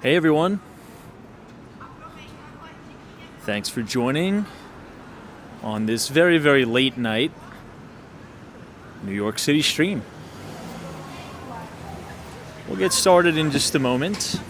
Hey everyone, thanks for joining on this very, very late night New York City stream. We'll get started in just a moment.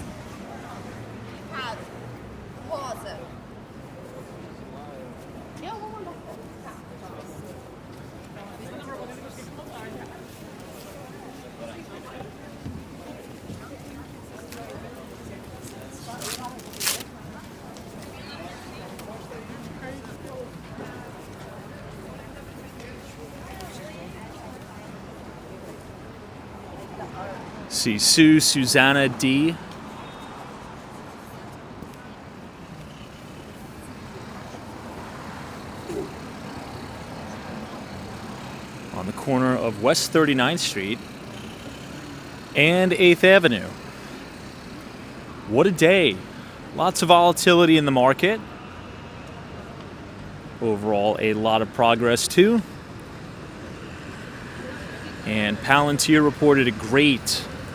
See Sue, Susanna, D. On the corner of West 39th Street and 8th Avenue. What a day. Lots of volatility in the market. Overall, a lot of progress too. And Palantir reported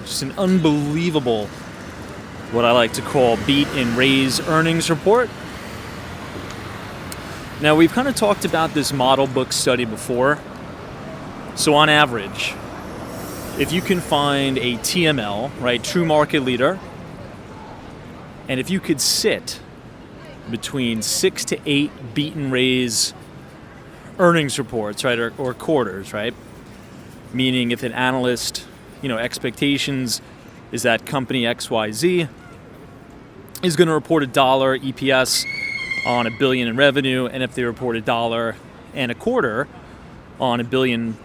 just an unbelievable, what I like to call beat and raise earnings report. Now, we've kind of talked about this model book study before. So on average, if you can find a TML, right, true market leader, and if you could sit between 6 to 8 beat and raise earnings reports, right, or quarters, right, meaning if an analyst, expectations is that company XYZ is going to report $1 EPS on $1 billion in revenue, and if they report $1.25 on $1.2 billion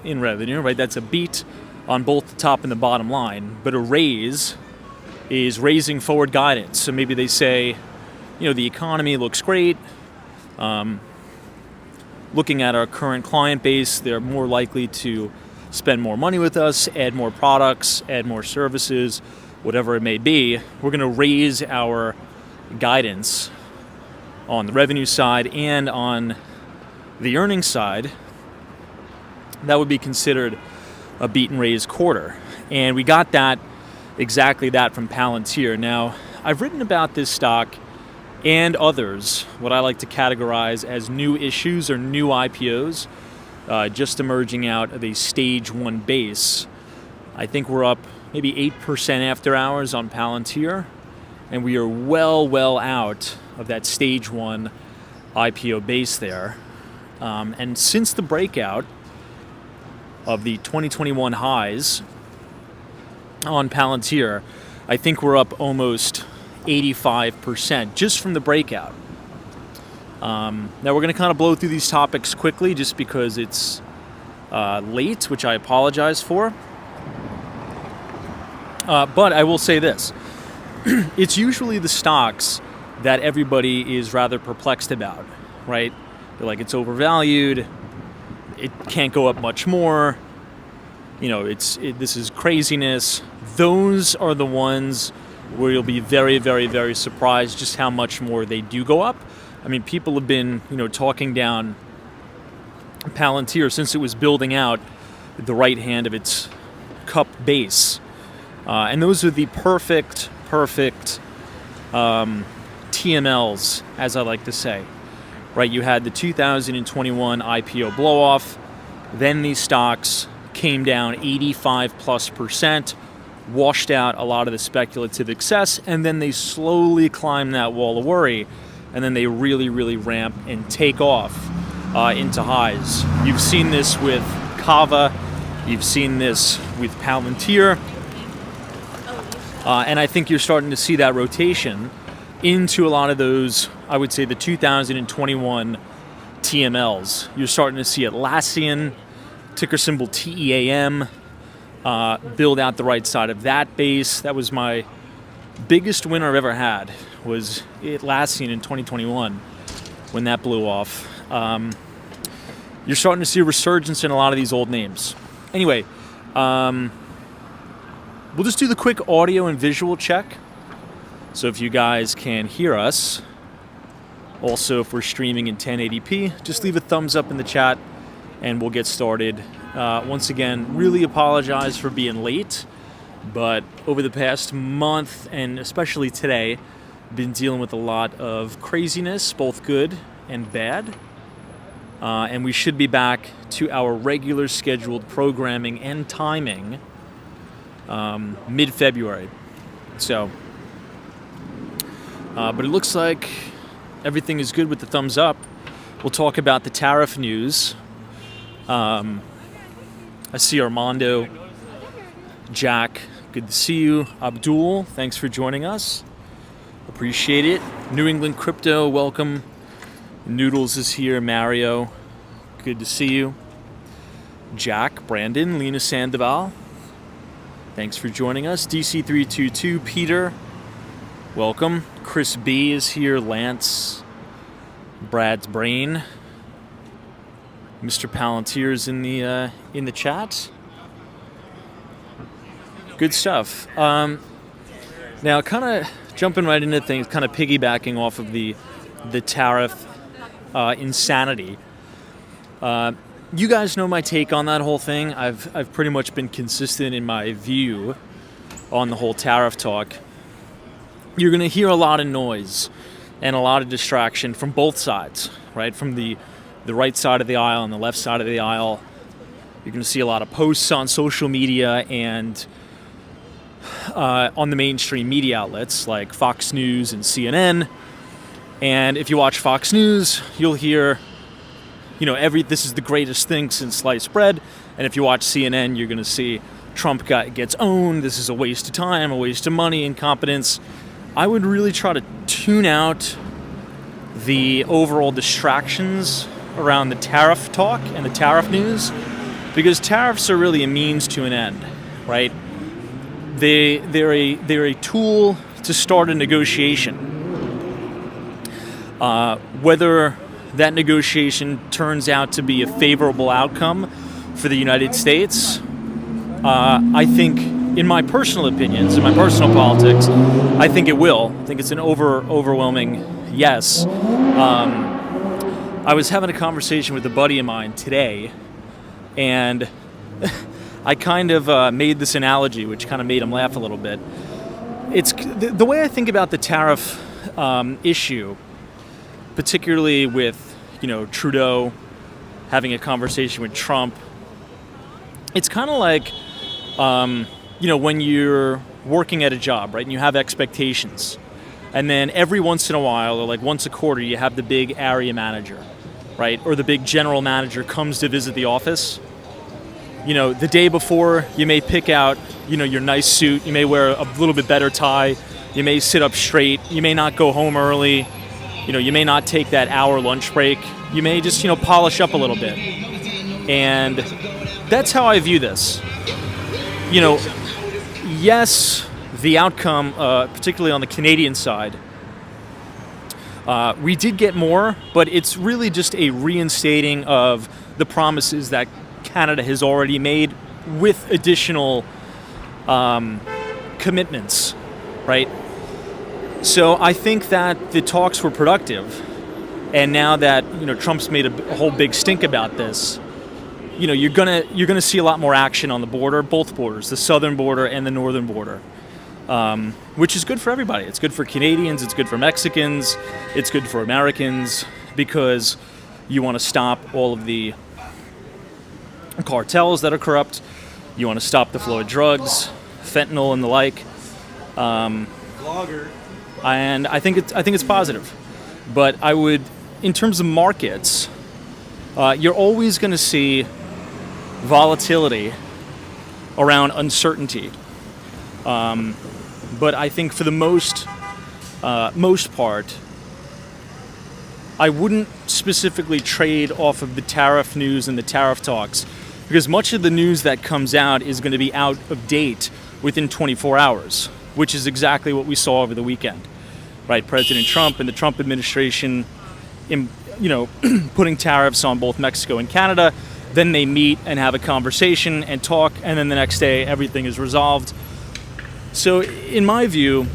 in revenue, right, that's a beat on both the top and the bottom line. But a raise is raising forward guidance. So maybe they say, the economy looks great. Looking at our current client base, they're more likely to spend more money with us, add more products, add more services, whatever it may be. We're going to raise our guidance on the revenue side and on the earnings side. That would be considered a beat and raise quarter. And we got exactly that from Palantir. Now, I've written about this stock and others, what I like to categorize as new issues or new IPOs, just emerging out of a stage 1 base. I think we're up maybe 8% after hours on Palantir, and we are well out of that stage 1 IPO base there. And since the breakout of the 2021 highs on Palantir, I think we're up almost 85% just from the breakout. Now we're going to kind of blow through these topics quickly just because it's late, which I apologize for. But I will say this. It's usually the stocks that everybody is rather perplexed about, right? They're like, it's overvalued. It can't go up much more. This is craziness. Those are the ones where you'll be very, very, very surprised just how much more they do go up. I mean, people have been, talking down Palantir since it was building out the right hand of its cup base. And those are the perfect TMLs, as I like to say. Right, you had the 2021 IPO blow-off, then these stocks came down 85+%, washed out a lot of the speculative excess, and then they slowly climbed that wall of worry, and then they really, really ramp and take off into highs. You've seen this with Kava, you've seen this with Palantir, and I think you're starting to see that rotation into a lot of those, I would say, the 2021 TMLs. You're starting to see Atlassian, ticker symbol TEAM, build out the right side of that base. That was my biggest winner I've ever had, was Atlassian in 2021 when that blew off. You're starting to see a resurgence in a lot of these old names. Anyway, we'll just do the quick audio and visual check. So if you guys can hear us, also if we're streaming in 1080p, just leave a thumbs up in the chat and we'll get started. Once again, really apologize for being late, But over the past month, and especially today, been dealing with a lot of craziness, both good and bad. And we should be back to our regular scheduled programming and timing mid-February. So, but it looks like everything is good with the thumbs up. We'll talk about the tariff news. I see Armando, Jack, good to see you. Abdul, thanks for joining us. Appreciate it. New England Crypto, welcome. Noodles is here. Mario, good to see you. Jack, Brandon, Lena Sandoval, thanks for joining us. DC322, Peter, welcome. Chris B is here. Lance, Brad's brain. Mr. Palantir is in the chat. Good stuff. Now, kind of jumping right into things, kind of piggybacking off of the tariff insanity. You guys know my take on that whole thing. I've pretty much been consistent in my view on the whole tariff talk. You're going to hear a lot of noise and a lot of distraction from both sides, right? From the right side of the aisle and the left side of the aisle. You're going to see a lot of posts on social media and on the mainstream media outlets like Fox News and CNN. And if you watch Fox News, you'll hear, this is the greatest thing since sliced bread. And if you watch CNN, you're going to see Trump gets owned. This is a waste of time, a waste of money, incompetence. I would really try to tune out the overall distractions around the tariff talk and the tariff news, because tariffs are really a means to an end, right? They're a tool to start a negotiation. Whether that negotiation turns out to be a favorable outcome for the United States, I think, in my personal opinions, in my personal politics, I think it will. I think it's an overwhelming yes. I was having a conversation with a buddy of mine today, and I kind of made this analogy, which kind of made him laugh a little bit. It's the way I think about the tariff issue, particularly with Trudeau having a conversation with Trump. It's kind of like when you're working at a job, right, and you have expectations, and then every once in a while, or like once a quarter, you have the big area manager, right, or the big general manager comes to visit the office. The day before, you may pick out, your nice suit. You may wear a little bit better tie. You may sit up straight. You may not go home early. You may not take that hour lunch break. You may just, polish up a little bit. And that's how I view this. Yes, the outcome, particularly on the Canadian side, we did get more, but it's really just a reinstating of the promises that Canada has already made with additional commitments, right? So I think that the talks were productive, and now that Trump's made a whole big stink about this, you're gonna see a lot more action on the border, both borders, the southern border and the northern border, which is good for everybody. It's good for Canadians, it's good for Mexicans, it's good for Americans, because you want to stop all of the cartels that are corrupt. You want to stop the flow of drugs, fentanyl and the like. And I think it's positive. But I would, in terms of markets, you're always going to see volatility around uncertainty. But I think for the most part, I wouldn't specifically trade off of the tariff news and the tariff talks, because much of the news that comes out is going to be out of date within 24 hours, which is exactly what we saw over the weekend, right? President Trump and the Trump administration, putting tariffs on both Mexico and Canada. Then they meet and have a conversation and talk, and then the next day everything is resolved. So in my view,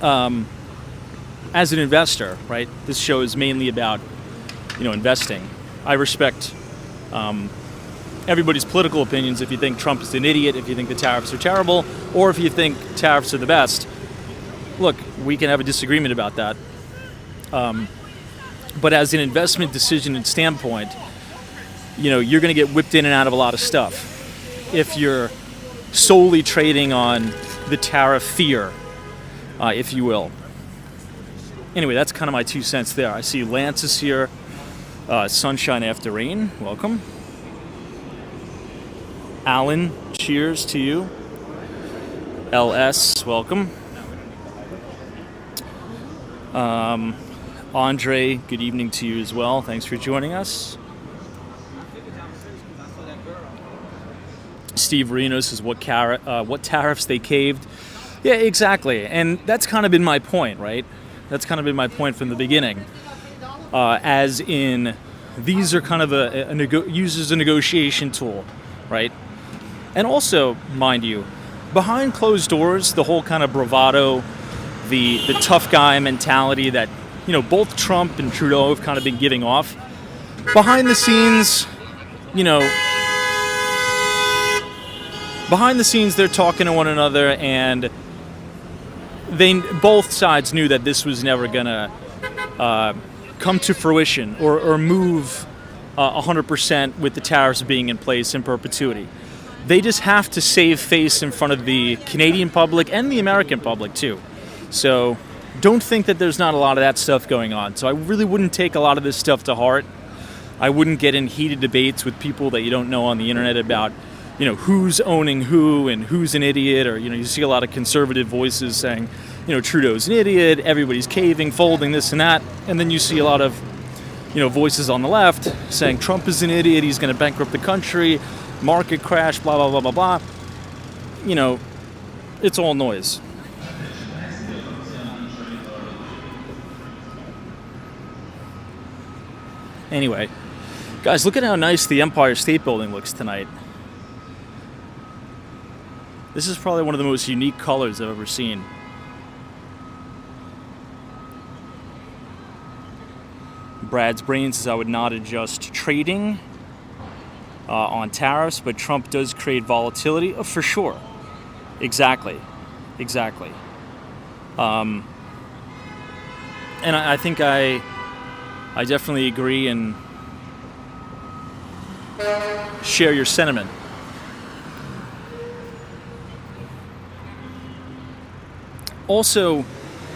as an investor, right, this show is mainly about, investing. I respect everybody's political opinions, if you think Trump is an idiot, if you think the tariffs are terrible, or if you think tariffs are the best. Look, we can have a disagreement about that. But as an investment decision and standpoint, you're going to get whipped in and out of a lot of stuff if you're solely trading on the tariff fear, if you will. Anyway, that's kind of my 2 cents there. I see Lance is here. Sunshine after rain. Welcome. Alan, cheers to you. LS, welcome. Andre, good evening to you as well. Thanks for joining us. Steve Renos is what tariffs they caved. Yeah, exactly. And that's kind of been my point, right? That's kind of been my point from the beginning. As in, these are kind of used as a negotiation tool, right? And also, mind you, behind closed doors, the whole kind of bravado, the tough guy mentality that both Trump and Trudeau have kind of been giving off. Behind the scenes, they're talking to one another, and both sides knew that this was never gonna come to fruition or move 100% with the tariffs being in place in perpetuity. They just have to save face in front of the Canadian public and the American public too. So don't think that there's not a lot of that stuff going on. So I really wouldn't take a lot of this stuff to heart. I wouldn't get in heated debates with people that you don't know on the internet about, who's owning who and who's an idiot, or, you see a lot of conservative voices saying, Trudeau's an idiot, everybody's caving, folding, this and that. And then you see a lot of, voices on the left saying Trump is an idiot, he's going to bankrupt the country, market crash, blah, blah, blah, blah, blah. It's all noise. Anyway, guys, look at how nice the Empire State Building looks tonight. This is probably one of the most unique colors I've ever seen. Brad's Brain says I would not adjust trading on tariffs, but Trump does create volatility. Oh, for sure. Exactly. And I think I definitely agree and share your sentiment. Also,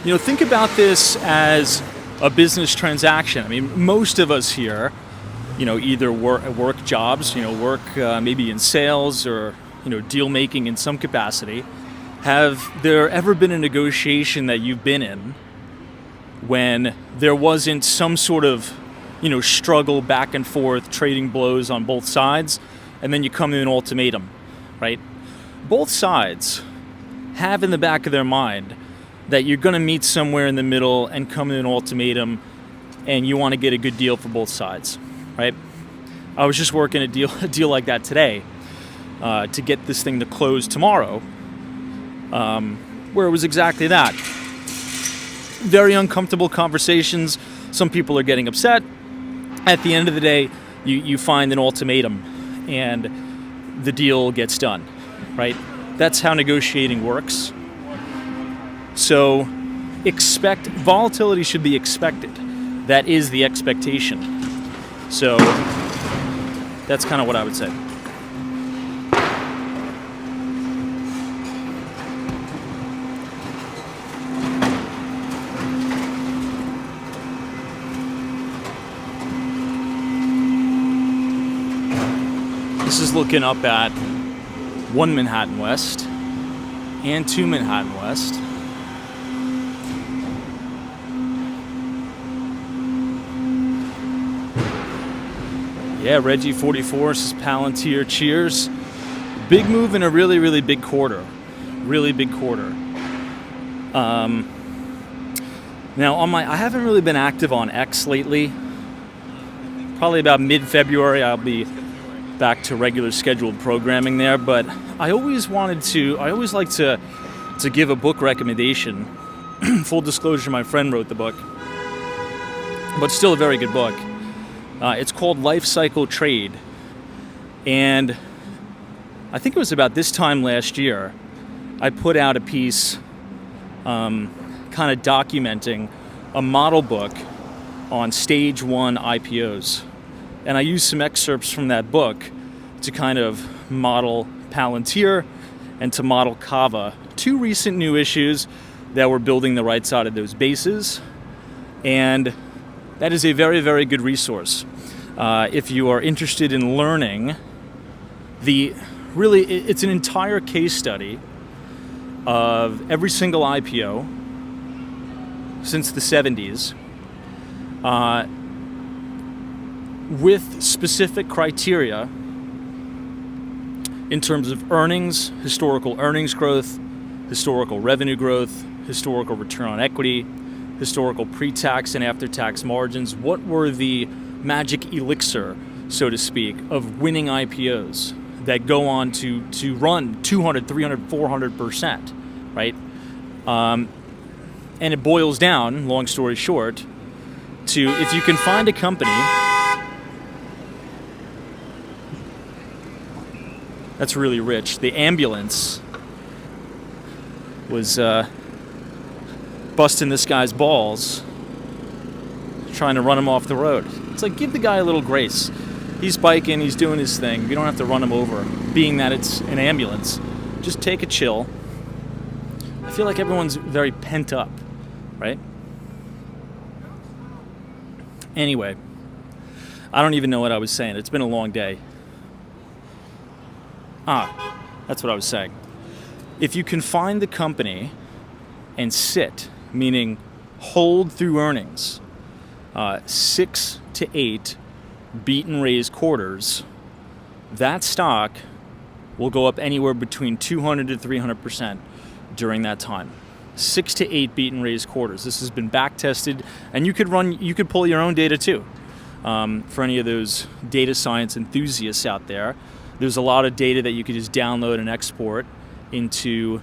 think about this as a business transaction. I mean, most of us here, either work jobs, work maybe in sales or, deal making in some capacity. Have there ever been a negotiation that you've been in when there wasn't some sort of, struggle back and forth, trading blows on both sides, and then you come to an ultimatum, right? Both sides have in the back of their mind that you're going to meet somewhere in the middle and come to an ultimatum, and you want to get a good deal for both sides, right? I was just working a deal like that today to get this thing to close tomorrow, where it was exactly that. Very uncomfortable conversations. Some people are getting upset. At the end of the day, you find an ultimatum and the deal gets done, right? That's how negotiating works. So volatility should be expected. That is the expectation. So that's kind of what I would say. This is looking up at 1 Manhattan West and 2 Manhattan West. Yeah, Reggie 44 says Palantir, cheers. Big move in a really, really big quarter. Really big quarter. Now I haven't really been active on X lately. Probably about mid-February I'll be back to regular scheduled programming there, but I always like to give a book recommendation. Full disclosure, my friend wrote the book, but still a very good book. It's called Life Cycle Trade, And I think it was about this time last year, I put out a piece kind of documenting a model book on stage 1 IPOs. And I used some excerpts from that book to kind of model Palantir and to model Kava, 2 recent new issues that were building the right side of those bases. And that is a very, very good resource. If you are interested in learning it's an entire case study of every single IPO since the 70s with specific criteria in terms of earnings, historical earnings growth, historical revenue growth, historical return on equity, historical pre-tax and after-tax margins. What were the magic elixir, so to speak, of winning IPOs that go on to run 200, 300, 400%, right? And it boils down, long story short, to if you can find a company that's really rich. The ambulance was busting this guy's balls, trying to run him off the road. It's like, give the guy a little grace. He's biking, he's doing his thing. You don't have to run him over, being that it's an ambulance. Just take a chill. I feel like everyone's very pent up, right? Anyway, I don't even know what I was saying. It's been a long day. That's what I was saying. If you can find the company and sit, meaning hold through earnings, 6 to 8 beat and raise quarters, that stock will go up anywhere between 200 to 300% during that time. 6 to 8 beat and raise quarters. This has been back tested, and you could pull your own data too. For any of those data science enthusiasts out there, there's a lot of data that you could just download and export into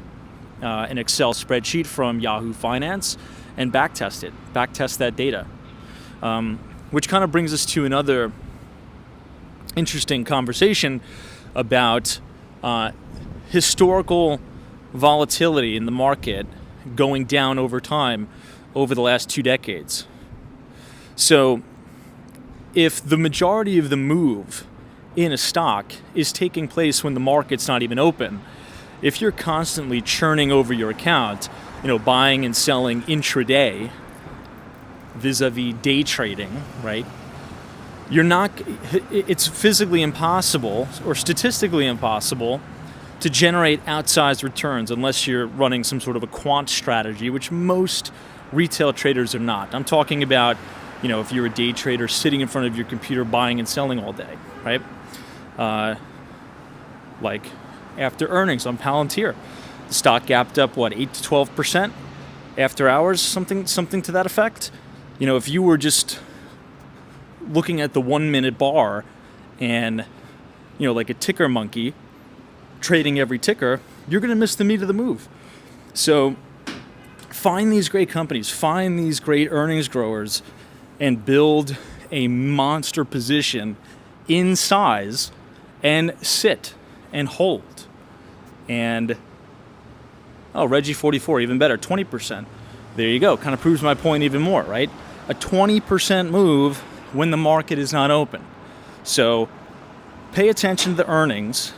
an Excel spreadsheet from Yahoo Finance and backtest that data. Which kind of brings us to another interesting conversation about historical volatility in the market going down over time over the last 2 decades. So if the majority of the move in a stock is taking place when the market's not even open, if you're constantly churning over your account, buying and selling intraday, vis-a-vis day trading, right? It's physically impossible or statistically impossible to generate outsized returns unless you're running some sort of a quant strategy, which most retail traders are not. I'm talking about, if you're a day trader sitting in front of your computer buying and selling all day, right? Like after earnings on Palantir, the stock gapped up, 8 to 12% after hours, something to that effect. If you were just looking at the 1 minute bar and, like a ticker monkey trading every ticker, you're going to miss the meat of the move. So find these great companies, find these great earnings growers, and build a monster position in size and sit and hold. And, Reggie 44, even better, 20%. There you go. Kind of proves my point even more, right? A 20% move when the market is not open. So pay attention to the earnings.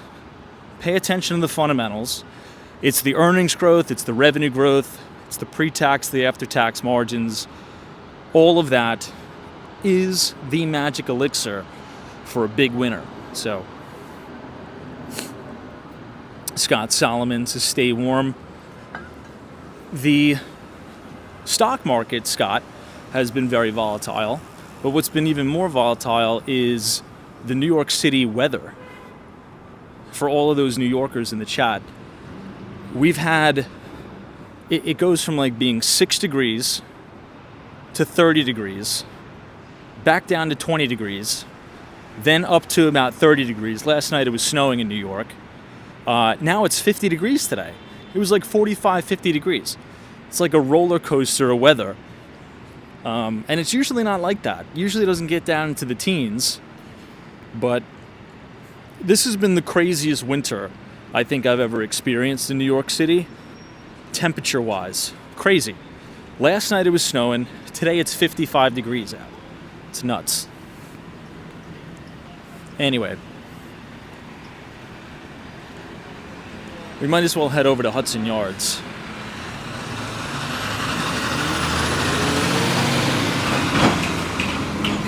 Pay attention to the fundamentals. It's the earnings growth. It's the revenue growth. It's the pre-tax, the after-tax margins. All of that is the magic elixir for a big winner. So Scott Solomon to stay warm. The stock market, Scott, has been very volatile. But what's been even more volatile is the New York City weather. For all of those New Yorkers in the chat, we've had, it goes from like being 6 degrees to 30 degrees, back down to 20 degrees, then up to about 30 degrees. Last night it was snowing in New York. Now it's 50 degrees today. It was like 45, 50 degrees. It's like a roller coaster of weather. And it's usually not like that. Usually it doesn't get down into the teens. But This has been the craziest winter I think I've ever experienced in New York City, temperature-wise. Crazy. Last night it was snowing. Today it's 55 degrees out. It's nuts. Anyway, we might as well head over to Hudson Yards.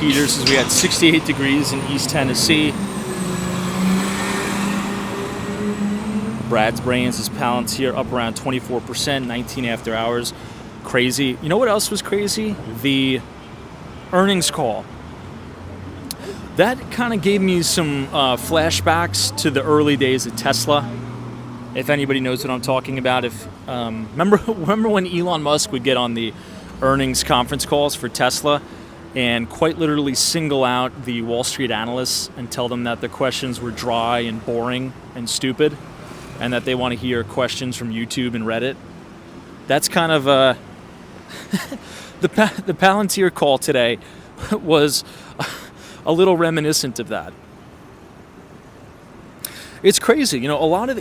Peter says we had 68 degrees in East Tennessee. Brad's Brains is Palantir up around 24%, 19 after hours. Crazy. You know what else was crazy? The earnings call. That kind of gave me some flashbacks to the early days of Tesla. If anybody knows what I'm talking about. Remember when Elon Musk would get on the earnings conference calls for Tesla and quite literally single out the Wall Street analysts and tell them that the questions were dry and boring and stupid, and that they want to hear questions from YouTube and Reddit. That's kind of the Palantir call today was a little reminiscent of that. It's crazy, a lot of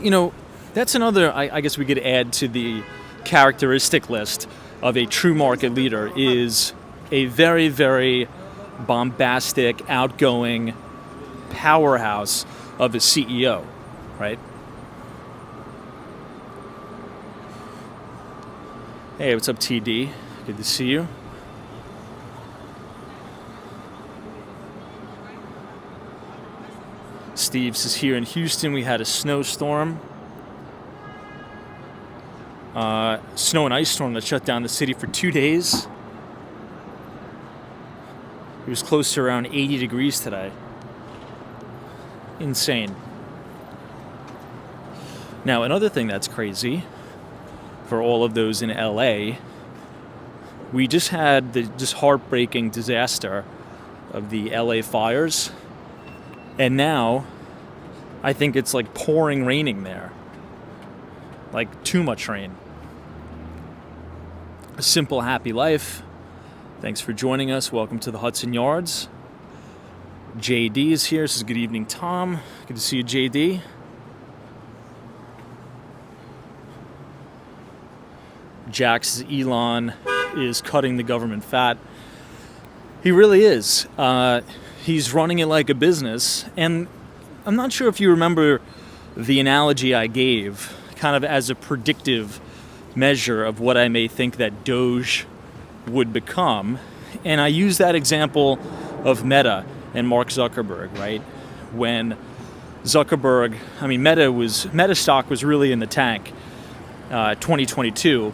that's another, I guess we could add to the characteristic list of a true market leader is a very, very bombastic, outgoing powerhouse of a CEO, right? Hey, what's up, TD? Good to see you. Steve says here in Houston we had a snowstorm. Snow and ice storm that shut down the city for 2 days. It was close to around 80 degrees today. Insane. Now, another thing that's crazy for all of those in LA, we just had the heartbreaking disaster of the LA fires. And now, I think it's like pouring raining there. Like too much rain. A simple, happy life. Thanks for joining us. Welcome to the Hudson Yards. JD is here. Says good evening, Tom. Good to see you, JD. Jack says Elon is cutting the government fat. He really is. He's running it like a business. And I'm not sure if you remember the analogy I gave, kind of as a predictive measure of what I may think that Doge would become. And I use that example of Meta and Mark Zuckerberg, right? When Meta stock was really in the tank 2022.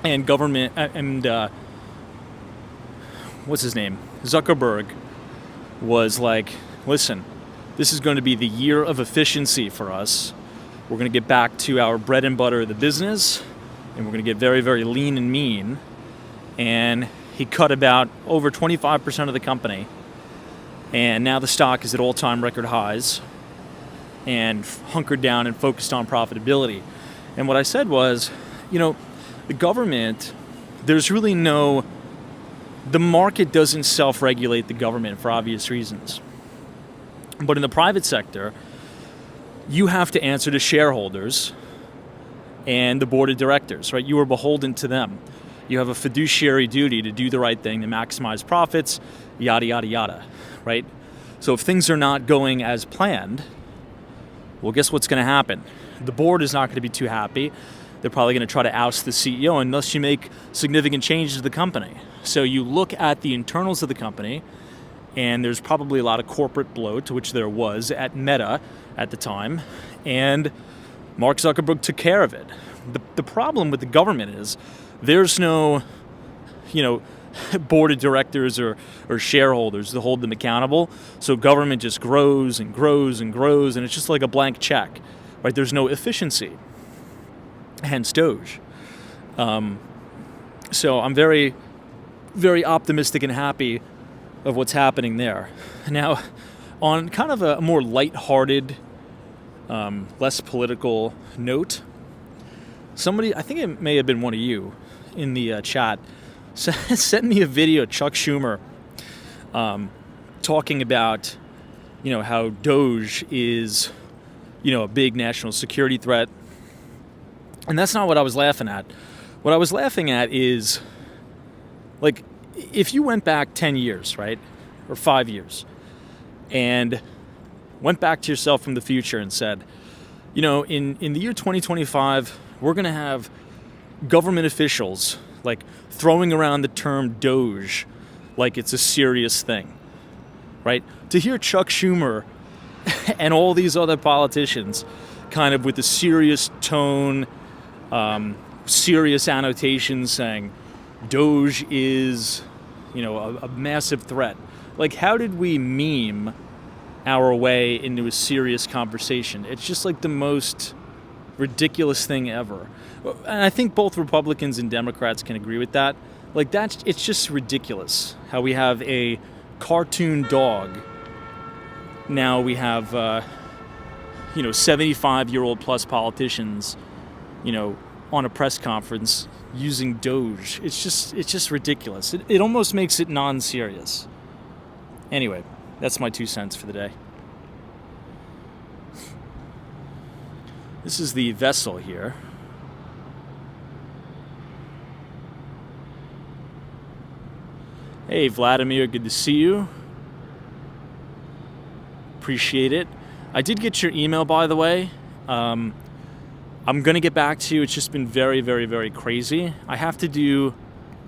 And government, what's his name? Zuckerberg was like, listen, this is going to be the year of efficiency for us. We're going to get back to our bread and butter of the business, and we're going to get very, very lean and mean. And he cut about over 25% of the company. And now the stock is at all-time record highs and hunkered down and focused on profitability. And what I said was, the government, the market doesn't self-regulate the government for obvious reasons. But in the private sector, you have to answer to shareholders and the board of directors, right? You are beholden to them. You have a fiduciary duty to do the right thing, to maximize profits, yada, yada, yada, right? So if things are not going as planned, well, guess what's going to happen? The board is not going to be too happy. They're probably going to try to oust the CEO unless you make significant changes to the company. So you look at the internals of the company, and there's probably a lot of corporate bloat, which there was at Meta at the time, and Mark Zuckerberg took care of it. The problem with the government is there's no, board of directors or shareholders to hold them accountable. So government just grows and grows and grows, and it's just like a blank check, right? There's no efficiency. Hence Doge. So I'm very, very optimistic and happy of what's happening there. Now, on kind of a more lighthearted, less political note, somebody, I think it may have been one of you in the chat, sent me a video of Chuck Schumer talking about how Doge is, a big national security threat. And that's not what I was laughing at. What I was laughing at is, like, if you went back 10 years, right, or 5 years, and went back to yourself from the future and said, in the year 2025, we're going to have government officials, like, throwing around the term Doge like it's a serious thing, right? To hear Chuck Schumer and all these other politicians kind of with a serious tone, serious annotations saying Doge is, a massive threat. Like, how did we meme our way into a serious conversation? It's just like the most ridiculous thing ever. And I think both Republicans and Democrats can agree with that. Like, it's just ridiculous how we have a cartoon dog. Now we have, 75-year-old plus politicians, on a press conference using Doge. It's just ridiculous. It almost makes it non-serious. Anyway, that's my 2 cents for the day. This is the vessel here. Hey, Vladimir, good to see you. Appreciate it. I did get your email, by the way. I'm going to get back to you. It's just been very, very, very crazy. I have to do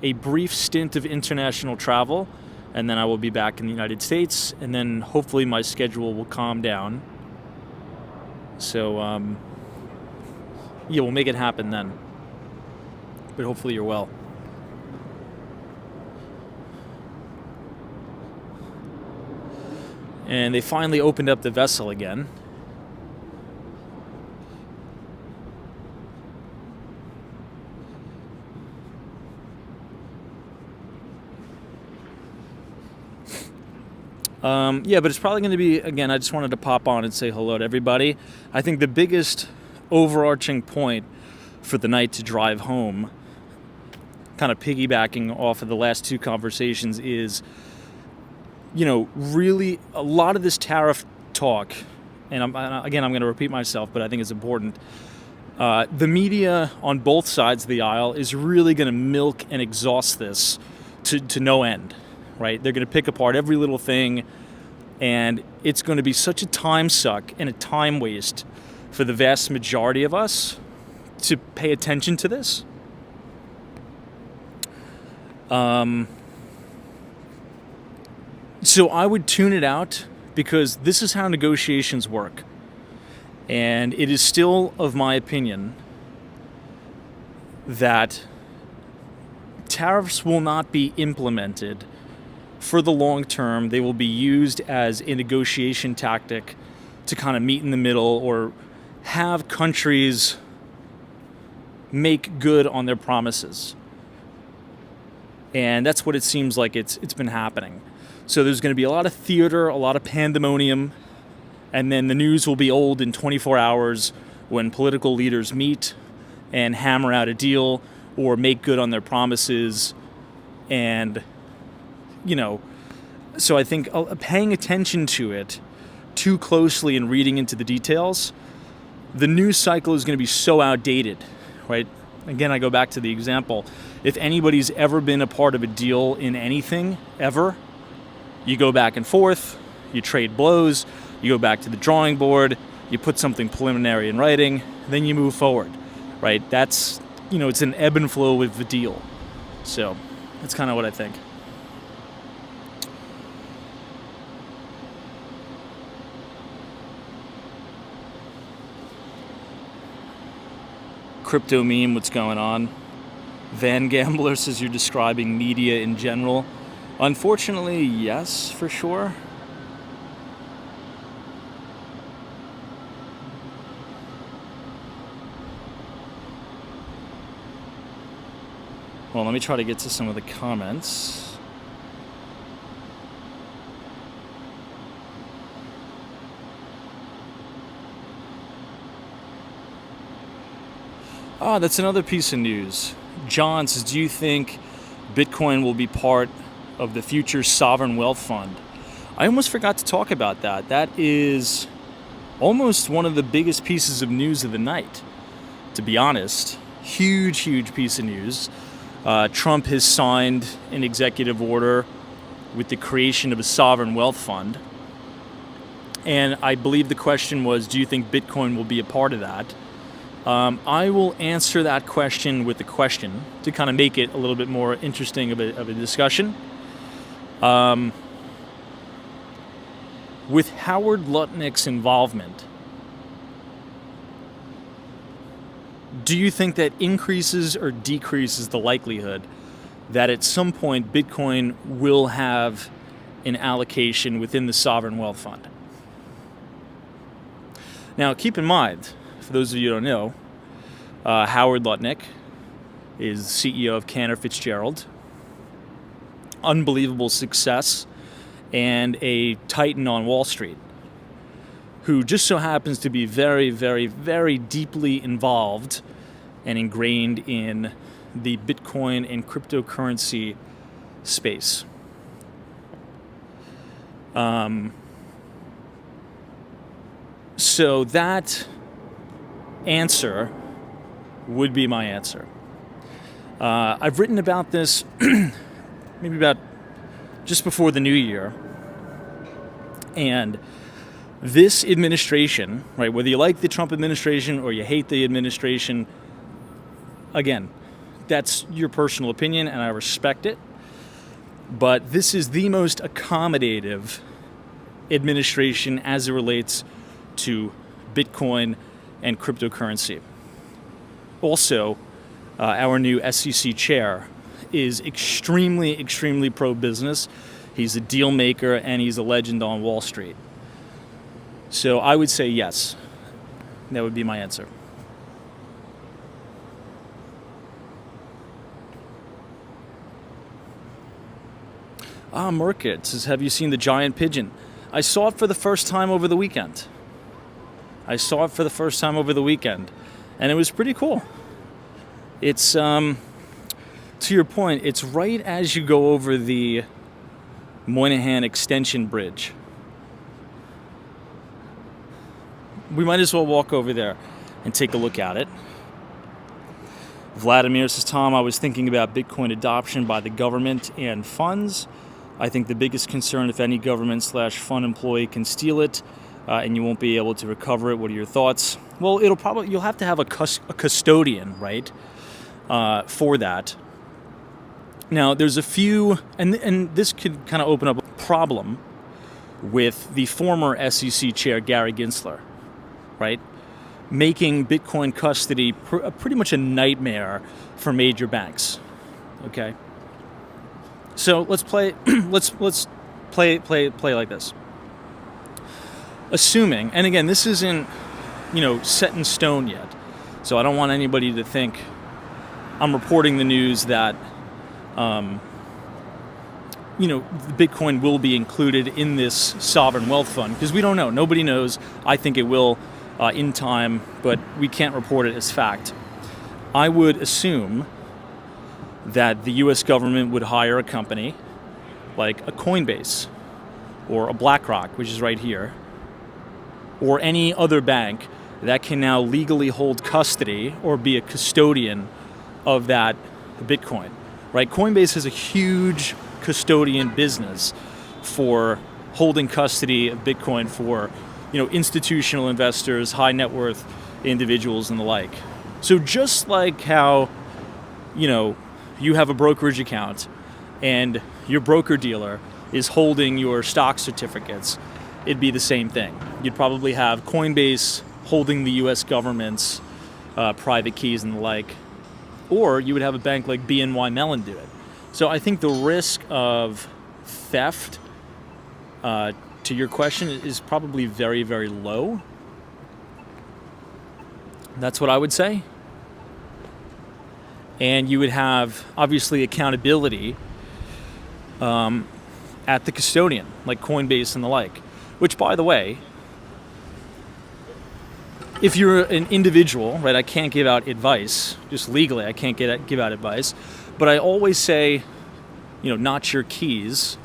a brief stint of international travel, and then I will be back in the United States, and then hopefully my schedule will calm down. So, we'll make it happen then. But hopefully you're well. And they finally opened up the vessel again. But it's probably going to be, again, I just wanted to pop on and say hello to everybody. I think the biggest overarching point for the night to drive home, kind of piggybacking off of the last two conversations, is, really a lot of this tariff talk, and I'm going to repeat myself, but I think it's important. The media on both sides of the aisle is really going to milk and exhaust this to no end, right? They're going to pick apart every little thing, and it's going to be such a time suck and a time waste for the vast majority of us to pay attention to this. So I would tune it out, because this is how negotiations work. And it is still of my opinion that tariffs will not be implemented for the long term. They will be used as a negotiation tactic to kind of meet in the middle, or have countries make good on their promises. And that's what it seems like it's been happening. So there's going to be a lot of theater, a lot of pandemonium, and then the news will be old in 24 hours when political leaders meet and hammer out a deal or make good on their promises. And, so I think paying attention to it too closely and reading into the details, the news cycle is going to be so outdated, right? Again, I go back to the example. If anybody's ever been a part of a deal in anything, ever, you go back and forth, you trade blows, you go back to the drawing board, you put something preliminary in writing, then you move forward, right? That's, it's an ebb and flow with the deal. So that's kind of what I think. Crypto meme, what's going on? Van Gambler says you're describing media in general. Unfortunately, yes, for sure. Well, let me try to get to some of the comments. That's another piece of news. John says, do you think Bitcoin will be part of the future sovereign wealth fund? I almost forgot to talk about that. That is almost one of the biggest pieces of news of the night, to be honest. Huge piece of news. Trump has signed an executive order with the creation of a sovereign wealth fund. And I believe the question was, do you think Bitcoin will be a part of that? I will answer that question with a question to kind of make it a little bit more interesting of a discussion. With Howard Lutnick's involvement, do you think that increases or decreases the likelihood that at some point Bitcoin will have an allocation within the sovereign wealth fund? Now, keep in mind, for those of you who don't know, Howard Lutnick is CEO of Cantor Fitzgerald. Unbelievable success, and a titan on Wall Street, who just so happens to be very deeply involved and ingrained in the Bitcoin and cryptocurrency space. So that answer would be my answer. I've written about this maybe about just before the new year. And this administration, right, whether you like the Trump administration or you hate the administration, again, that's your personal opinion and I respect it. But this is the most accommodative administration as it relates to Bitcoin and cryptocurrency. Also, our new SEC chair is extremely pro-business. He's a deal maker and he's a legend on Wall Street. So I would say yes. That would be my answer. Merkit says, have you seen the giant pigeon? I saw it for the first time over the weekend. And it was pretty cool. It's, to your point, it's right as you go over the Moynihan Extension Bridge. We might as well walk over there and take a look at it. Vladimir says, Tom, I was thinking about Bitcoin adoption by the government and funds. I think the biggest concern, if any government/fund employee can steal it, and you won't be able to recover it. What are your thoughts? Well, you'll have to have a custodian, right, for that. Now, there's a few, and this could kind of open up a problem with the former SEC chair, Gary Gensler, right, making Bitcoin custody pretty much a nightmare for major banks. Okay, so let's play. let's play like this. Assuming, and again, this isn't, set in stone yet, so I don't want anybody to think I'm reporting the news that, Bitcoin will be included in this sovereign wealth fund, because we don't know. Nobody knows. I think it will in time, but we can't report it as fact. I would assume that the U.S. government would hire a company like a Coinbase or a BlackRock, which is right here, or any other bank that can now legally hold custody or be a custodian of that Bitcoin, right? Coinbase has a huge custodian business for holding custody of Bitcoin for, institutional investors, high net worth individuals and the like. So just like how, you have a brokerage account and your broker dealer is holding your stock certificates, it'd be the same thing. You'd probably have Coinbase holding the U.S. government's private keys and the like, or you would have a bank like BNY Mellon do it. So I think the risk of theft, to your question, is probably very low. That's what I would say. And you would have, obviously, accountability at the custodian, like Coinbase and the like. Which, by the way, if you're an individual, right, I can't give out advice, just legally, I can't give out advice, but I always say, notch your keys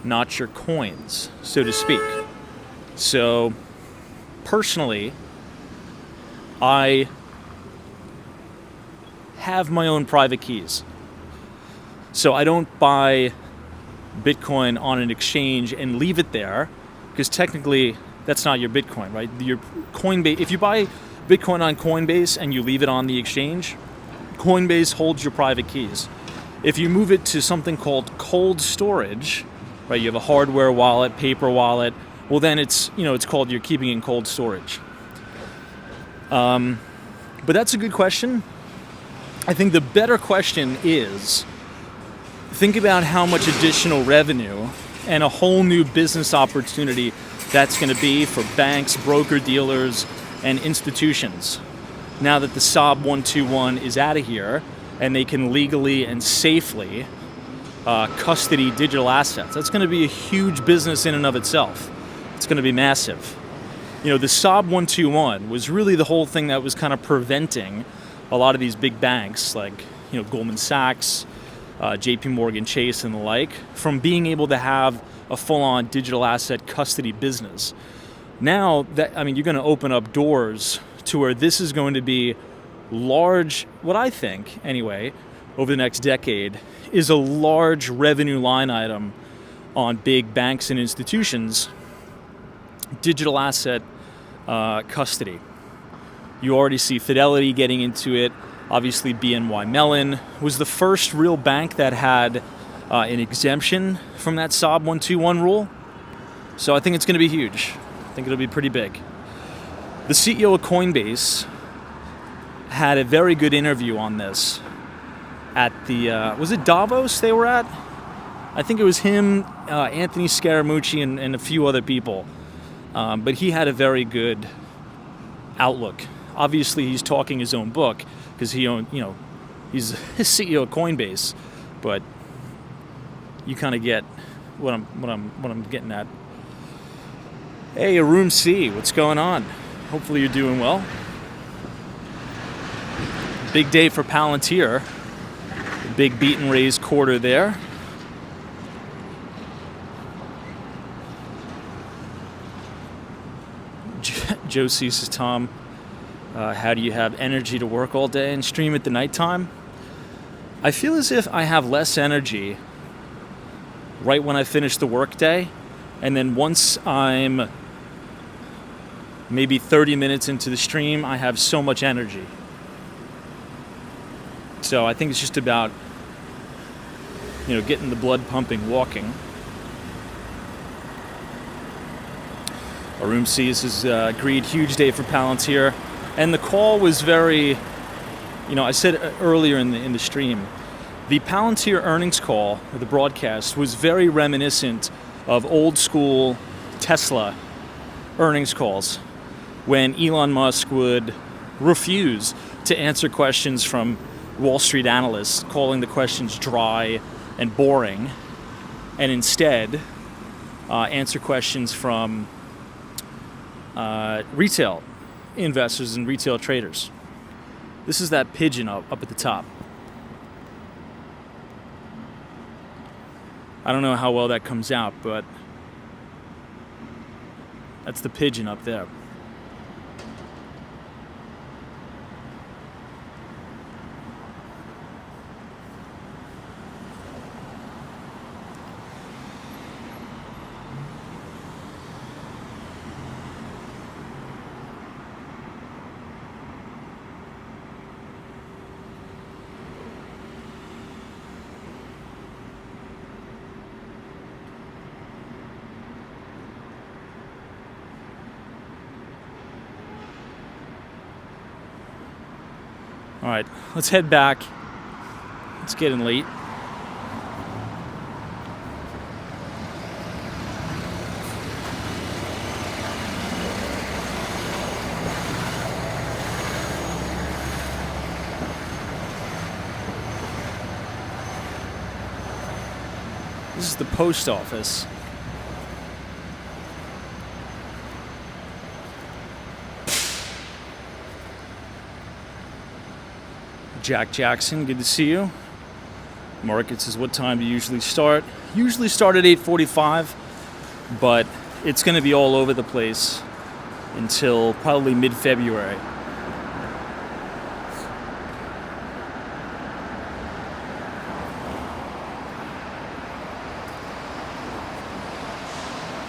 not your coins, so to speak. So, personally, I have my own private keys. So I don't buy Bitcoin on an exchange and leave it there, because technically that's not your Bitcoin, right? Your Coinbase, if you buy Bitcoin on Coinbase and you leave it on the exchange, Coinbase holds your private keys. If you move it to something called cold storage, right? You have a hardware wallet, paper wallet. Well, then it's called, you're keeping it in cold storage. But that's a good question. I think the better question is, think about how much additional revenue and a whole new business opportunity that's going to be for banks, broker-dealers, and institutions. Now that the SOB 121 is out of here and they can legally and safely custody digital assets, that's going to be a huge business in and of itself. It's going to be massive. The SOB 121 was really the whole thing that was kind of preventing a lot of these big banks like Goldman Sachs, JP Morgan Chase, and the like from being able to have a full-on digital asset custody business. Now that you're going to open up doors to where this is going to be large. What I think, anyway, over the next decade, is a large revenue line item on big banks and institutions. Digital asset custody. You already see Fidelity getting into it. Obviously, BNY Mellon was the first real bank that had an exemption from that SOB 121 rule. So I think it's going to be huge. I think it'll be pretty big. The CEO of Coinbase had a very good interview on this at the, was it Davos they were at? I think it was him, Anthony Scaramucci, and a few other people. But he had a very good outlook. Obviously, he's talking his own book because he's CEO of Coinbase. But you kind of get what I'm getting at. Hey, Room C, what's going on? Hopefully you're doing well. Big day for Palantir. The big beat and raise quarter there. Josie says, Tom, how do you have energy to work all day and stream at the nighttime? I feel as if I have less energy right when I finish the workday, and then once I'm maybe 30 minutes into the stream, I have so much energy. So I think it's just about, getting the blood pumping, walking. Room C is agreed, huge day for Palantir. And the call was very, I said earlier in the stream, the Palantir earnings call, or the broadcast, was very reminiscent of old school Tesla earnings calls when Elon Musk would refuse to answer questions from Wall Street analysts, calling the questions dry and boring, and instead answer questions from retail investors and retail traders. This is that pigeon up at the top. I don't know how well that comes out, but that's the pigeon up there. All right, let's head back. It's getting late. This is the post office. Jack Jackson, good to see you. Markets is what time to usually start. Usually start at 8:45, but it's going to be all over the place until probably mid-February.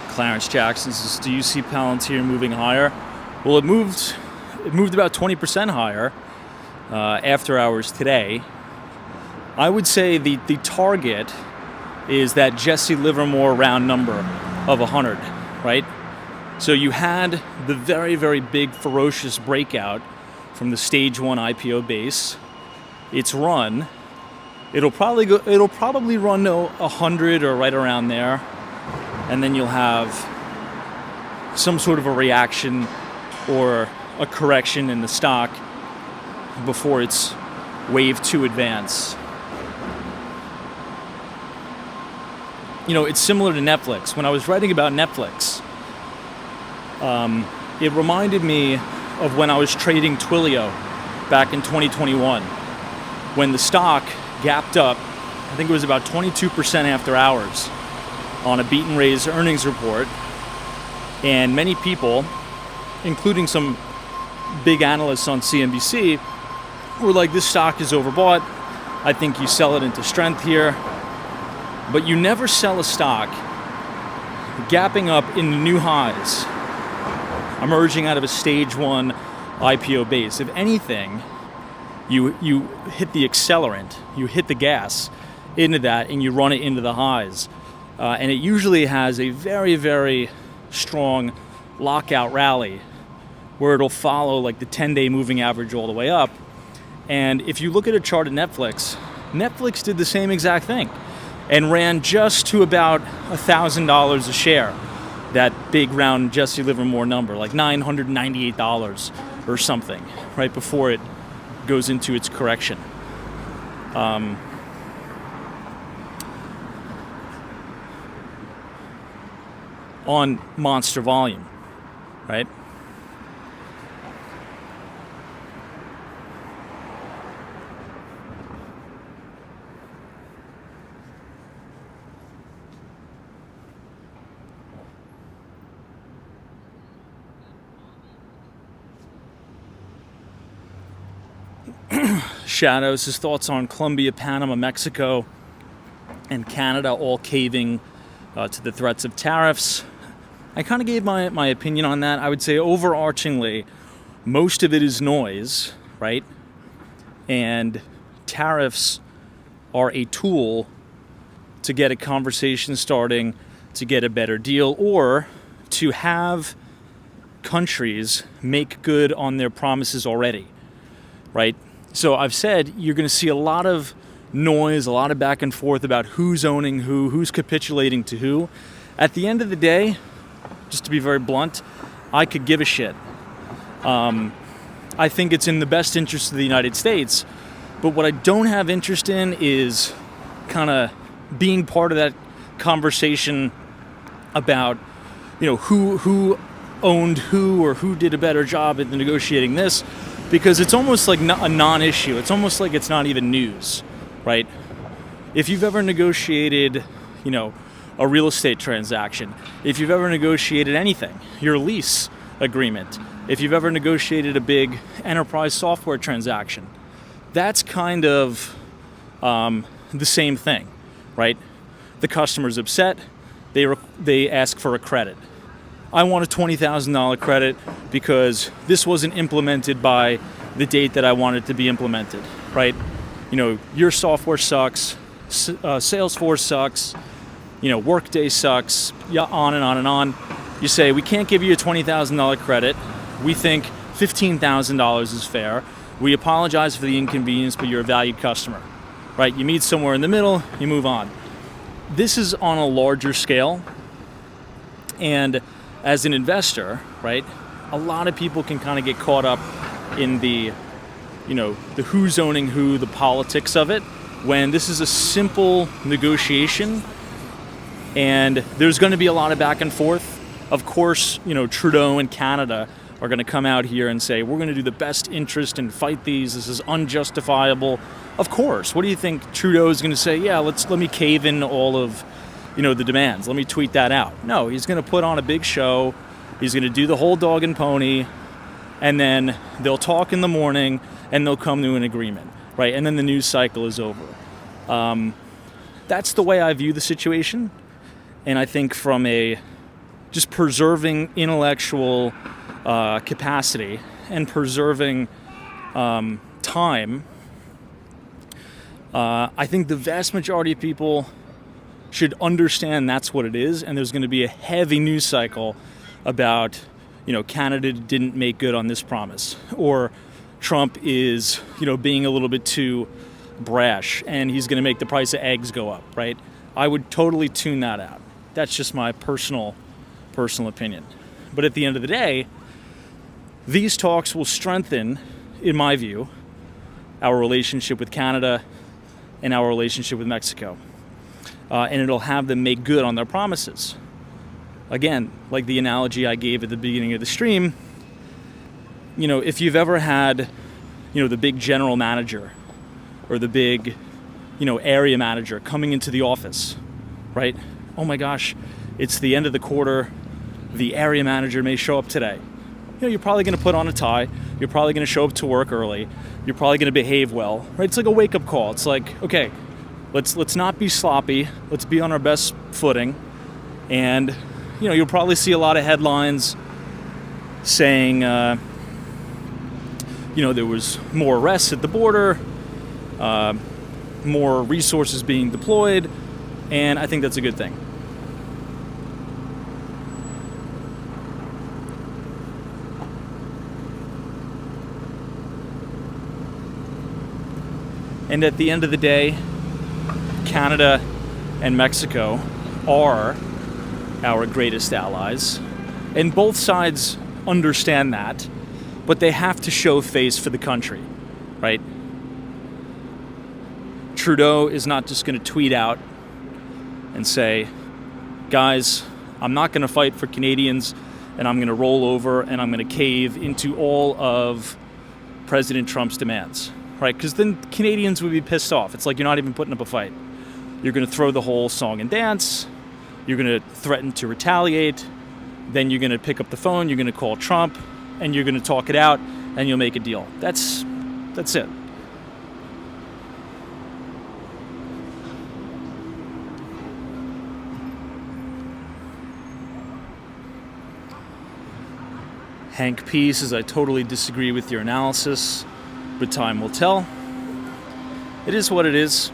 Clarence Jackson says, do you see Palantir moving higher? Well, it moved about 20% higher after hours today. I would say the target is that Jesse Livermore round number of 100, right? So you had the very, very big, ferocious breakout from the stage 1 IPO base. It's run. It'll probably run to 100 or right around there. And then you'll have some sort of a reaction or a correction in the stock before its wave 2 advance. You know, it's similar to Netflix. When I was writing about Netflix, it reminded me of when I was trading Twilio back in 2021, when the stock gapped up, I think it was about 22% after hours, on a beat and raise earnings report, and many people, including some big analysts on CNBC, were like, this stock is overbought. I think you sell it into strength here. But you never sell a stock gapping up in the new highs, emerging out of a stage 1 IPO base. If anything, you hit the accelerant, you hit the gas into that, and you run it into the highs. And it usually has a very, very strong lockout rally where it'll follow like the 10-day moving average all the way up. And if you look at a chart of Netflix did the same exact thing and ran just to about $1,000 a share, that big round Jesse Livermore number, like $998 or something, right before it goes into its correction. On monster volume, right? Shadows, his thoughts on Colombia, Panama, Mexico, and Canada all caving to the threats of tariffs. I kind of gave my opinion on that. I would say overarchingly, most of it is noise, right? And tariffs are a tool to get a conversation starting, to get a better deal, or to have countries make good on their promises already, right? So I've said you're going to see a lot of noise, a lot of back and forth about who's owning who's capitulating to who. At the end of the day, just to be very blunt, I could give a shit. I think it's in the best interest of the United States, but what I don't have interest in is kind of being part of that conversation about, you know, who owned who or who did a better job at negotiating this, because it's almost like a non-issue. It's almost like it's not even news, right? If you've ever negotiated, you know, a real estate transaction, if you've ever negotiated anything, your lease agreement, if you've ever negotiated a big enterprise software transaction, that's kind of the same thing, right? The customer's upset, they ask for a credit. I want a $20,000 credit because this wasn't implemented by the date that I want it to be implemented, right? You know, your software sucks, Salesforce sucks, you know, Workday sucks, yeah, on and on and on. You say, we can't give you a $20,000 credit. We think $15,000 is fair. We apologize for the inconvenience, but you're a valued customer, right? You meet somewhere in the middle, you move on. This is on a larger scale. And as an investor, right, a lot of people can kind of get caught up in the, you know, the who's owning who, the politics of it, when this is a simple negotiation and there's going to be a lot of back and forth. Of course, you know, Trudeau and Canada are going to come out here and say, we're going to do the best interest and fight these. This is unjustifiable. Of course. What do you think Trudeau is going to say? Yeah, let me cave in all of, the demands. Let me tweet that out. No, he's going to put on a big show. He's going to do the whole dog and pony, and then they'll talk in the morning and they'll come to an agreement, right? And then the news cycle is over. That's the way I view the situation. And I think from a just preserving intellectual capacity and preserving time, I think the vast majority of people should understand that's what it is, and there's going to be a heavy news cycle about, Canada didn't make good on this promise, or Trump is, being a little bit too brash, and he's going to make the price of eggs go up, right? I would totally tune that out. That's just my personal opinion. But at the end of the day, these talks will strengthen, in my view, our relationship with Canada and our relationship with Mexico. And it'll have them make good on their promises. Again, like the analogy I gave at the beginning of the stream, if you've ever had, the big general manager or the big, area manager coming into the office, right? Oh my gosh, it's the end of the quarter. The area manager may show up today. You're probably going to put on a tie. You're probably going to show up to work early. You're probably going to behave well, right? It's like a wake-up call. It's like, okay, let's not be sloppy. Let's be on our best footing. And, you'll probably see a lot of headlines saying, there was more arrests at the border, more resources being deployed, and I think that's a good thing. And at the end of the day, Canada and Mexico are our greatest allies. And both sides understand that, but they have to show face for the country, right? Trudeau is not just going to tweet out and say, guys, I'm not going to fight for Canadians, and I'm going to roll over and I'm going to cave into all of President Trump's demands. Right, because then Canadians would be pissed off. It's like you're not even putting up a fight. You're going to throw the whole song and dance. You're going to threaten to retaliate. Then you're going to pick up the phone. You're going to call Trump, and you're going to talk it out, and you'll make a deal. That's it. Hank P says, I totally disagree with your analysis, but time will tell. It is what it is.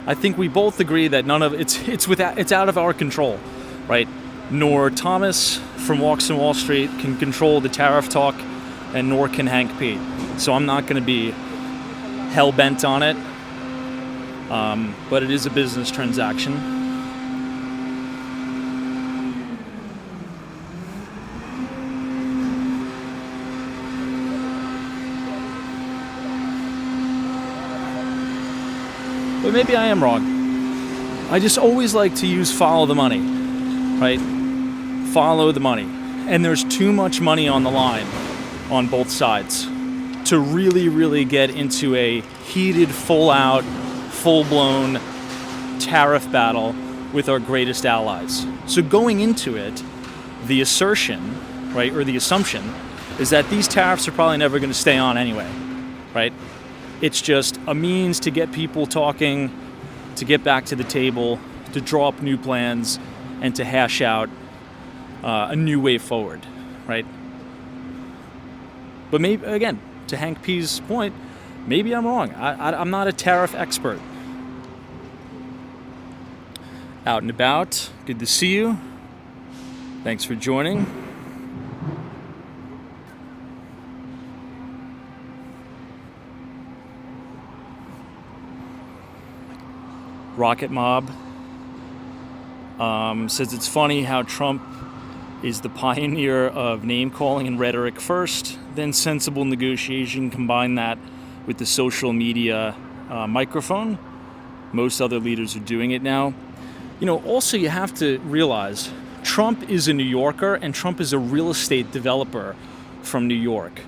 I think we both agree that none of it's out of our control, right? Nor Thomas from Walks on Wall Street can control the tariff talk, and nor can Hank P. So I'm not going to be hell bent on it. But it is a business transaction. But maybe I am wrong. I just always like to use follow the money, right? Follow the money. And there's too much money on the line on both sides to really, really get into a heated, full-out, full-blown tariff battle with our greatest allies. So going into it, the assertion, right, or the assumption, is that these tariffs are probably never going to stay on anyway, right? It's just a means to get people talking, to get back to the table, to draw up new plans, and to hash out a new way forward, right? But maybe, again, to Hank P's point, maybe I'm wrong. I'm not a tariff expert. Out and about. Good to see you. Thanks for joining. Rocket Mob says it's funny how Trump is the pioneer of name-calling and rhetoric first, then sensible negotiation. Combine that with the social media microphone. Most other leaders are doing it now. Also you have to realize Trump is a New Yorker, and Trump is a real estate developer from New York.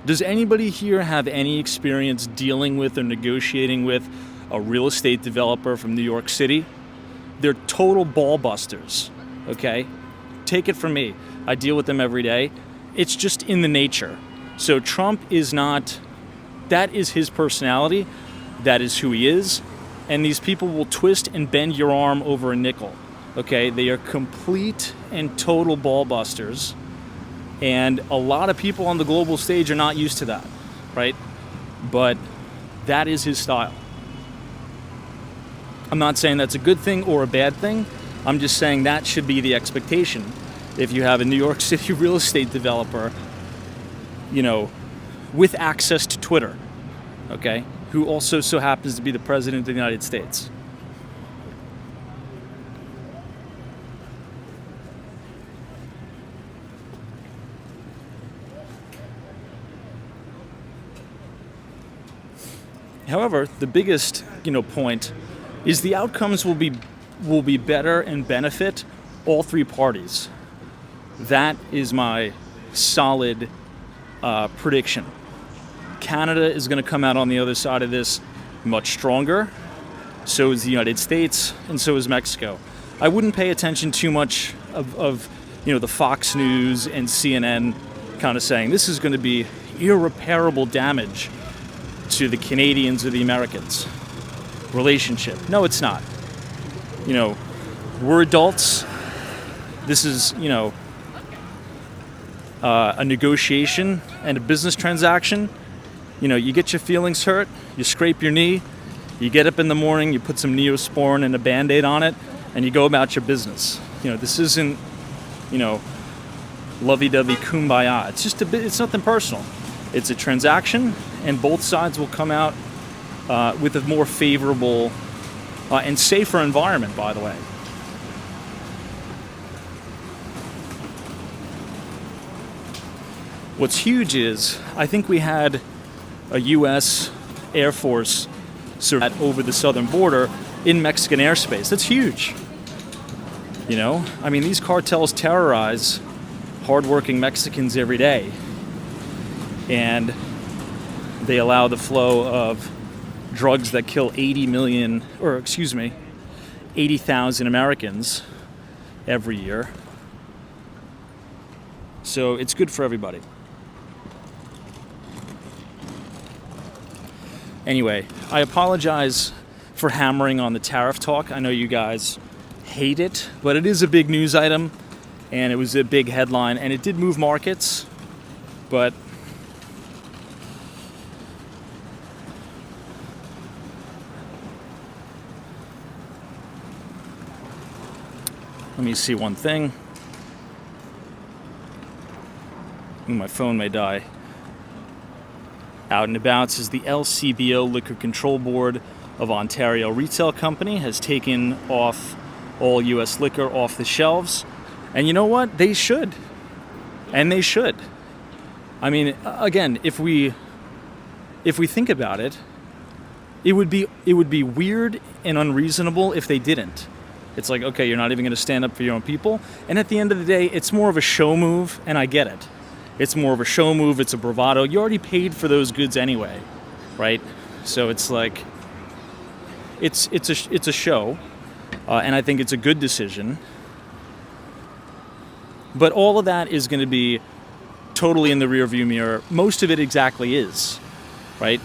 Does anybody here have any experience dealing with or negotiating with a real estate developer from New York City? They're total ball busters, okay? Take it from me. I deal with them every day. It's just in the nature. So Trump is not, that is his personality. That is who he is. And these people will twist and bend your arm over a nickel, okay? They are complete and total ball busters. And a lot of people on the global stage are not used to that, right? But that is his style. I'm not saying that's a good thing or a bad thing. I'm just saying that should be the expectation. If you have a New York City real estate developer, you know, with access to Twitter, okay, who also so happens to be the president of the United States. However, the biggest, point is the outcomes will be better and benefit all three parties. That is my solid prediction. Canada is going to come out on the other side of this much stronger. So is the United States, and so is Mexico. I wouldn't pay attention too much of the Fox News and CNN kind of saying this is going to be irreparable damage to the Canadians or the Americans relationship. No, it's not. We're adults. This is, a negotiation and a business transaction. You get your feelings hurt, you scrape your knee, you get up in the morning, you put some Neosporin and a Band-Aid on it, and you go about your business. This isn't, lovey-dovey kumbaya. It's just it's nothing personal. It's a transaction, and both sides will come out with a more favorable and safer environment, by the way. What's huge is, I think we had a U.S. Air Force over the southern border in Mexican airspace. That's huge. These cartels terrorize hardworking Mexicans every day. And they allow the flow of drugs that kill 80,000 Americans every year. So it's good for everybody. Anyway, I apologize for hammering on the tariff talk. I know you guys hate it, but it is a big news item, and it was a big headline, and it did move markets, but let me see one thing. My phone may die. Out and about says the LCBO, Liquor Control Board of Ontario Retail Company, has taken off all U.S. liquor off the shelves. And you know what? They should. And they should. Again, if we think about it, it would be weird and unreasonable if they didn't. It's like, okay, you're not even going to stand up for your own people. And at the end of the day, it's more of a show move, and I get it. It's more of a show move. It's a bravado. You already paid for those goods anyway, right? So it's like, it's a show, and I think it's a good decision. But all of that is going to be totally in the rearview mirror. Most of it exactly is, right?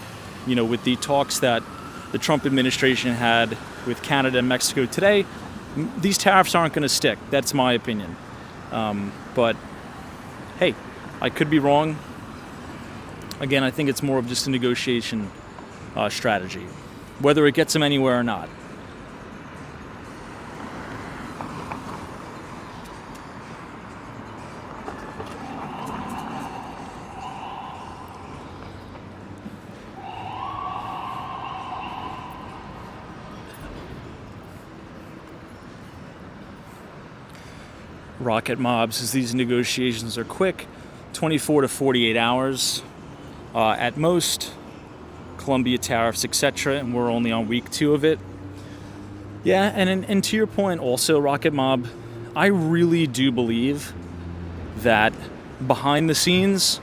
With the talks that the Trump administration had with Canada and Mexico today, these tariffs aren't going to stick. That's my opinion. But hey, I could be wrong. Again, I think it's more of just a negotiation strategy, whether it gets them anywhere or not. Rocket Mob says these negotiations are quick, 24 to 48 hours at most. Colombia tariffs, etc., and we're only on week 2 of it. Yeah, and to your point also, Rocket Mob, I really do believe that behind the scenes,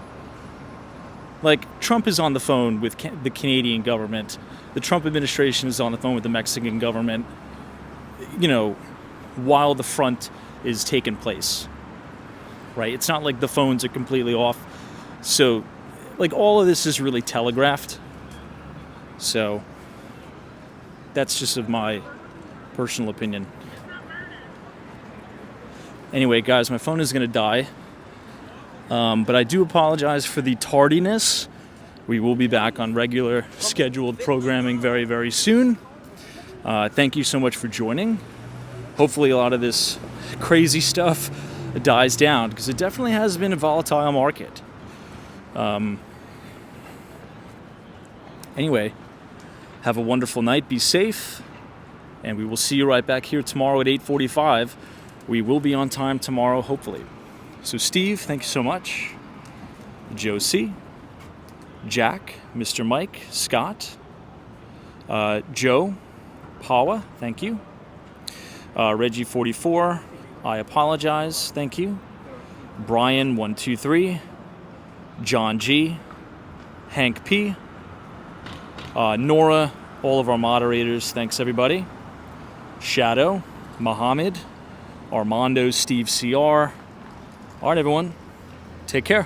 Like, Trump is on the phone with the Canadian government. The Trump administration is on the phone with the Mexican government, while the front is taking place, right? It's not like the phones are completely off. So, like, all of this is really telegraphed. So, that's just of my personal opinion. Anyway, guys, my phone is going to die. But I do apologize for the tardiness. We will be back on regular scheduled programming very, very soon. Thank you so much for joining. Hopefully a lot of this crazy stuff dies down, because it definitely has been a volatile market. Anyway, have a wonderful night. Be safe. And we will see you right back here tomorrow at 8:45. We will be on time tomorrow, hopefully. So Steve, thank you so much. Josie, Jack, Mr. Mike, Scott, Joe, Pawa, thank you. Reggie 44, I apologize, thank you. Brian 123, John G, Hank P, Nora, all of our moderators, thanks everybody. Shadow, Mohammed, Armando, Steve CR. All right, everyone, take care.